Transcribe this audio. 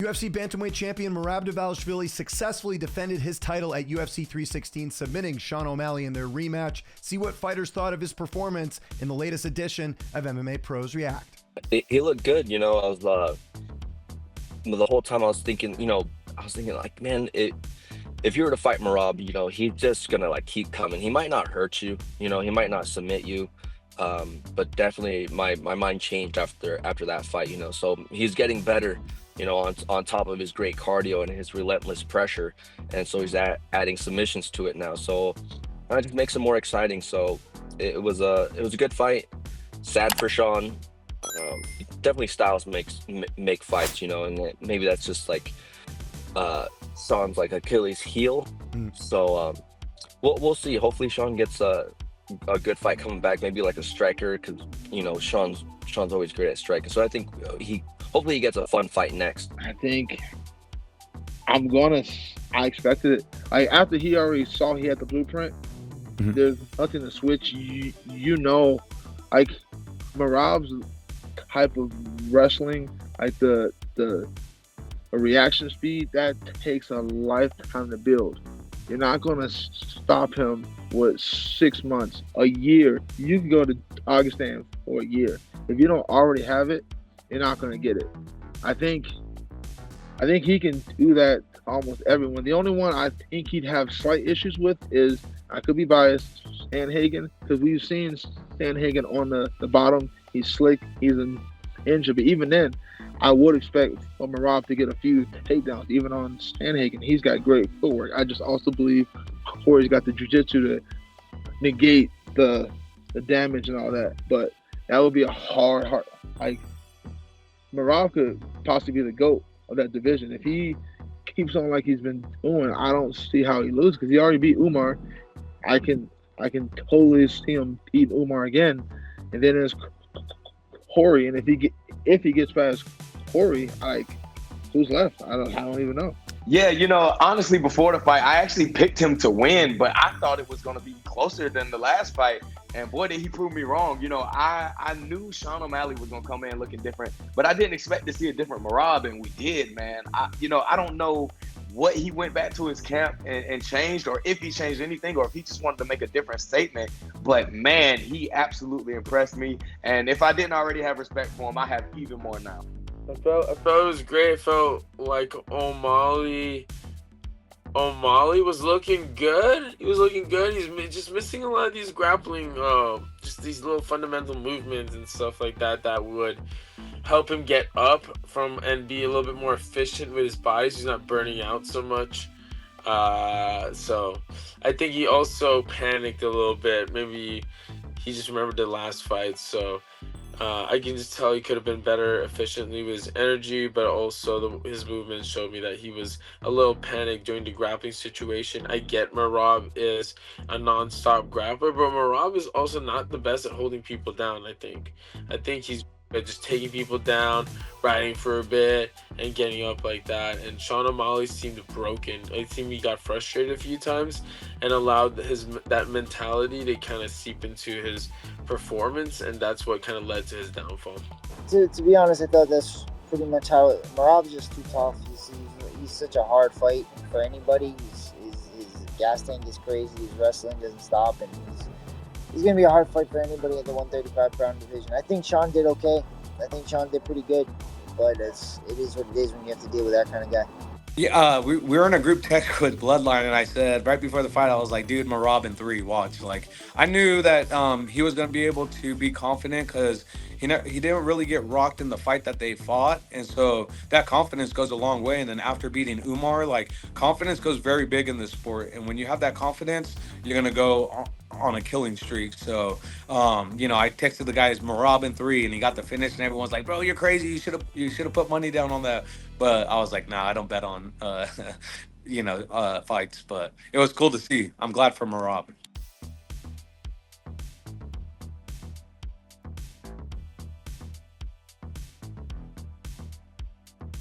UFC bantamweight champion Merab Dvalishvili successfully defended his title at UFC 316, submitting Sean O'Malley in their rematch. See what fighters thought of his performance in the latest edition of MMA Pros React. He looked good, you know. I was the whole time I was thinking, like, man, if you were to fight Merab, he's just gonna like keep coming. He might not hurt you, he might not submit you, but definitely my mind changed after that fight, So he's getting better, on top of his great cardio and his relentless pressure, and so he's adding submissions to it now. So that just makes it more exciting. So it was a good fight. Sad for Sean. Definitely styles make fights, and maybe that's just like Sean's like Achilles heel. So we'll see. Hopefully Sean gets a good fight coming back, maybe like a striker, because Sean's always great at striking. So I think hopefully he gets a fun fight next. I think I expected it. After he already saw he had the blueprint, there's nothing to switch. Like Merab's type of wrestling, like the reaction speed, that takes a lifetime to build. You're not going to stop him with 6 months, a year. You can go to Augustin for a year. If you don't already have it, you're not going to get it. I think he can do that to almost everyone. The only one I think he'd have slight issues with is, I could be biased, Sandhagen, because we've seen Sandhagen on the bottom. He's slick. He's an injured. But even then, I would expect Merab to get a few takedowns, even on Sandhagen. He's got great footwork. I just also believe Corey's got the jiu-jitsu to negate the damage and all that. But that would be a hard. Like, Merab could possibly be the GOAT of that division. If he keeps on like he's been doing, I don't see how he loses, because he already beat Umar. I can totally see him beat Umar again. And then there's Corey, and if he gets past Corey, like, who's left? I don't even know. Yeah, honestly, before the fight, I actually picked him to win, but I thought it was going to be closer than the last fight. And boy, did he prove me wrong. I knew Sean O'Malley was going to come in looking different, but I didn't expect to see a different Merab, and we did, man. I don't know what he went back to his camp and changed, or if he changed anything, or if he just wanted to make a different statement. But man, he absolutely impressed me. And if I didn't already have respect for him, I have even more now. I felt it was great. It felt like O'Malley was looking good. He was looking good. He's just missing a lot of these grappling, just these little fundamental movements and stuff like that would help him get up from and be a little bit more efficient with his body, so he's not burning out so much. So I think he also panicked a little bit. Maybe he just remembered the last fight. So I can just tell he could have been better efficiently with his energy, but also his movements showed me that he was a little panicked during the grappling situation. I get Merab is a non-stop grappler, but Merab is also not the best at holding people down, I think. I think he's just taking people down, riding for a bit, and getting up like that. And Sean O'Malley seemed broken. I think he got frustrated a few times and allowed that mentality to kind of seep into his performance, and that's what kind of led to his downfall. To be honest, I thought that's pretty much how Merab's just too tough. He's such a hard fight for anybody. His gas tank is crazy. His wrestling doesn't stop, and he's going to be a hard fight for anybody at the 135-pound division. I think Sean did okay. I think Sean did pretty good, but it is what it is when you have to deal with that kind of guy. Yeah, we were in a group text with Bloodline, and I said right before the fight, I was like, dude, Merab in 3, watch. Like, I knew that he was going to be able to be confident, because he didn't really get rocked in the fight that they fought, and so that confidence goes a long way. And then after beating Umar, like, confidence goes very big in this sport, and when you have that confidence, you're going to go on a killing streak. So I texted the guys Merab in 3, and he got the finish, and everyone's like, bro, you're crazy, you should have put money down on that. But I was like, nah, I don't bet on fights. But it was cool to see. I'm glad for Merab.